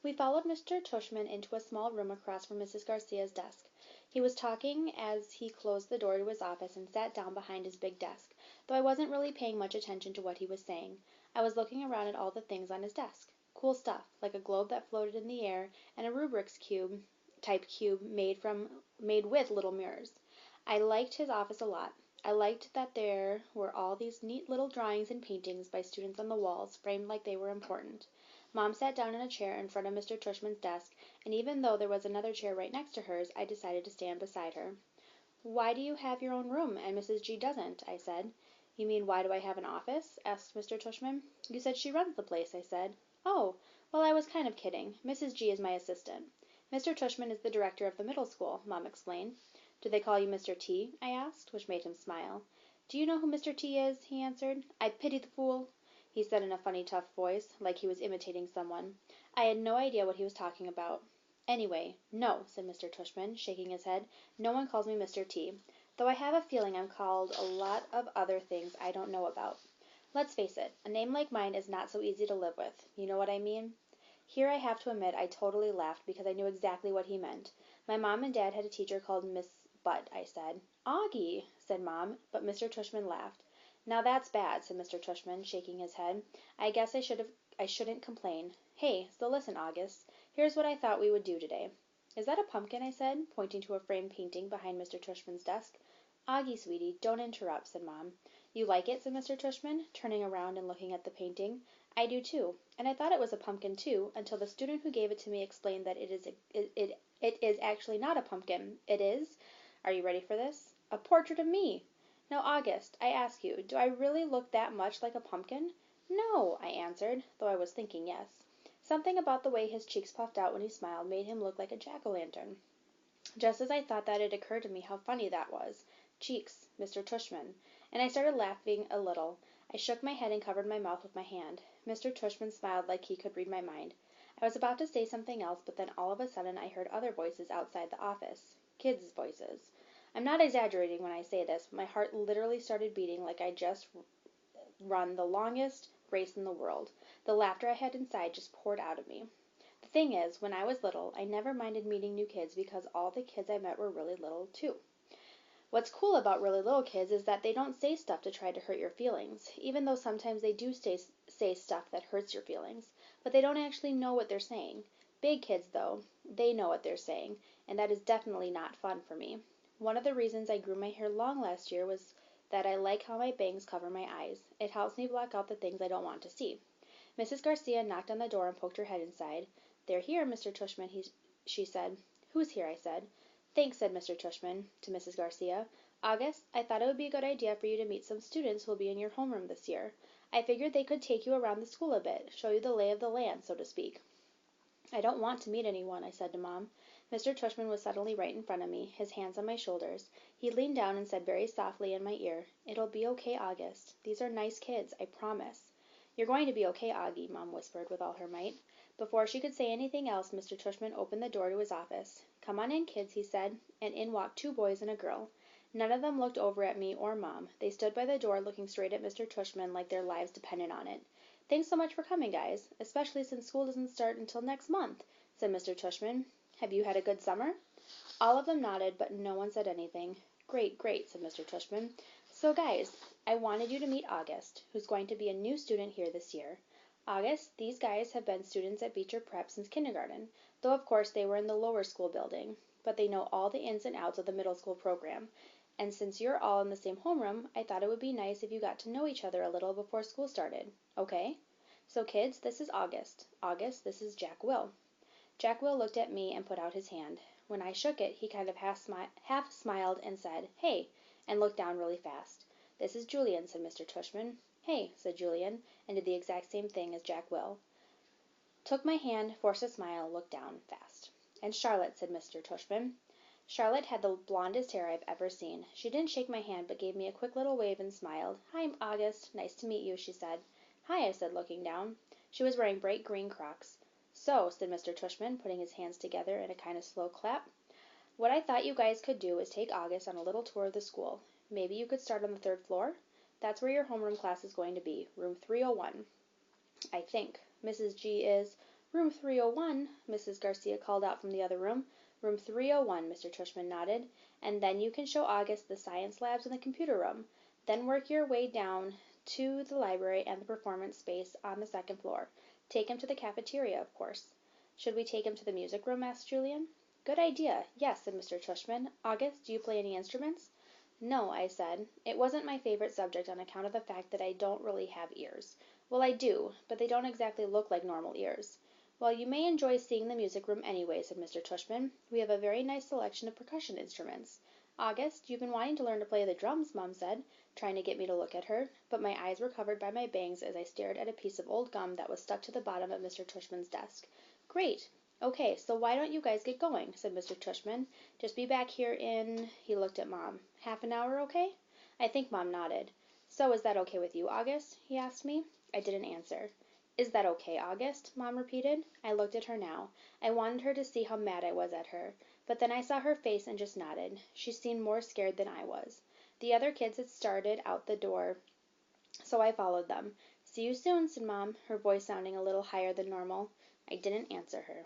We followed Mr. Tushman into a small room across from Mrs. Garcia's desk. He was talking as he closed the door to his office and sat down behind his big desk, though I wasn't really paying much attention to what he was saying. I was looking around at all the things on his desk. Cool stuff, like a globe that floated in the air and a Rubik's type cube made with little mirrors. I liked his office a lot. I liked that there were all these neat little drawings and paintings by students on the walls, framed like they were important. Mom sat down in a chair in front of Mr. Tushman's desk, and even though there was another chair right next to hers, I decided to stand beside her. "Why do you have your own room, and Mrs. G doesn't?" I said. "You mean why do I have an office?" asked Mr. Tushman. "You said she runs the place," I said. "Oh, well, I was kind of kidding. Mrs. G is my assistant. Mr. Tushman is the director of the middle school," Mom explained. "Do they call you Mr. T?" I asked, which made him smile. "Do you know who Mr. T is?" he answered. "I pity the fool," he said in a funny, tough voice, like he was imitating someone. I had no idea what he was talking about. "Anyway, no," said Mr. Tushman, shaking his head. "No one calls me Mr. T, though I have a feeling I'm called a lot of other things I don't know about. Let's face it, a name like mine is not so easy to live with. You know what I mean?" Here I have to admit I totally laughed because I knew exactly what he meant. My mom and dad had a teacher called Miss Butt, I said. "Augie," said Mom, but Mr. Tushman laughed. "Now that's bad," said Mr. Tushman, shaking his head. "I guess I shouldn't complain. Hey, so listen, August. Here's what I thought we would do today." "Is that a pumpkin?" I said, pointing to a framed painting behind Mr. Tushman's desk. "Augie, sweetie, don't interrupt," said Mom. "You like it?" said Mr. Tushman, turning around and looking at the painting. "I do too, and I thought it was a pumpkin too, until the student who gave it to me explained that it is actually not a pumpkin. It is, are you ready for this? A portrait of me! Now, August, I ask you, do I really look that much like a pumpkin?" "No," I answered, though I was thinking yes. Something about the way his cheeks puffed out when he smiled made him look like a jack-o'-lantern. Just as I thought that, it occurred to me how funny that was. Cheeks, Mr. Tushman. And I started laughing a little. I shook my head and covered my mouth with my hand. Mr. Tushman smiled like he could read my mind. I was about to say something else, but then all of a sudden I heard other voices outside the office. Kids' voices. I'm not exaggerating when I say this, but my heart literally started beating like I just run the longest race in the world. The laughter I had inside just poured out of me. The thing is, when I was little, I never minded meeting new kids because all the kids I met were really little, too. What's cool about really little kids is that they don't say stuff to try to hurt your feelings, even though sometimes they do say stuff that hurts your feelings, but they don't actually know what they're saying. Big kids, though, they know what they're saying, and that is definitely not fun for me. One of the reasons I grew my hair long last year was that I like how my bangs cover my eyes. It helps me block out the things I don't want to see. Mrs. Garcia knocked on the door and poked her head inside. "They're here, Mr. Tushman," she said. "Who's here?" I said. "Thanks," said Mr. Tushman to Mrs. Garcia. "August, I thought it would be a good idea for you to meet some students who will be in your homeroom this year. I figured they could take you around the school a bit, show you the lay of the land, so to speak." "I don't want to meet anyone," I said to Mom. Mr. Tushman was suddenly right in front of me, his hands on my shoulders. He leaned down and said very softly in my ear, "It'll be okay, August. These are nice kids, I promise." "You're going to be okay, Augie," Mom whispered with all her might. Before she could say anything else, Mr. Tushman opened the door to his office. "Come on in, kids," he said, and in walked two boys and a girl. None of them looked over at me or Mom. They stood by the door looking straight at Mr. Tushman like their lives depended on it. "Thanks so much for coming, guys, especially since school doesn't start until next month," said Mr. Tushman. "Have you had a good summer?" All of them nodded, but no one said anything. "Great, great," said Mr. Tushman. "So, guys, I wanted you to meet August, who's going to be a new student here this year. August, these guys have been students at Beecher Prep since kindergarten, though of course they were in the lower school building, but they know all the ins and outs of the middle school program. And since you're all in the same homeroom, I thought it would be nice if you got to know each other a little before school started. Okay? So, kids, this is August. August, this is Jack Will." Jack Will looked at me and put out his hand. When I shook it, he kind of half smiled and said, "Hey," and looked down really fast. "This is Julian," said Mr. Tushman. "Hey," said Julian, and did the exact same thing as Jack Will. Took my hand, forced a smile, looked down fast. "And Charlotte," said Mr. Tushman. Charlotte had the blondest hair I've ever seen. She didn't shake my hand, but gave me a quick little wave and smiled. "Hi, August. Nice to meet you," she said. "Hi," I said, looking down. She was wearing bright green Crocs. "So," said Mr. Tushman, putting his hands together in a kind of slow clap, "what I thought you guys could do is take August on a little tour of the school. Maybe you could start on the 3rd floor? That's where your homeroom class is going to be, room 301. I think. Mrs. G is—" Room 301, Mrs. Garcia called out from the other room. Room 301, Mr. Tushman nodded. And then you can show August the science labs and the computer room. Then work your way down to the library and the performance space on the second floor. Take him to the cafeteria, of course. Should we take him to the music room? Asked Julian. Good idea. Yes, said Mr. Tushman. August, do you play any instruments? No, I said. It wasn't my favorite subject on account of the fact that I don't really have ears. Well, I do, but they don't exactly look like normal ears. Well, you may enjoy seeing the music room anyway, said Mr. Tushman. We have a very nice selection of percussion instruments. August, you've been wanting to learn to play the drums, Mom said, trying to get me to look at her, but my eyes were covered by my bangs as I stared at a piece of old gum that was stuck to the bottom of Mr. Tushman's desk. Great. Okay, so why don't you guys get going, said Mr. Tushman. Just be back here in, he looked at Mom. Half an hour, okay? I think Mom nodded. So is that okay with you, August? He asked me. I didn't answer. Is that okay, August? Mom repeated. I looked at her now. I wanted her to see how mad I was at her. But then I saw her face and just nodded. She seemed more scared than I was. The other kids had started out the door, so I followed them. See you soon, said Mom, her voice sounding a little higher than normal. I didn't answer her.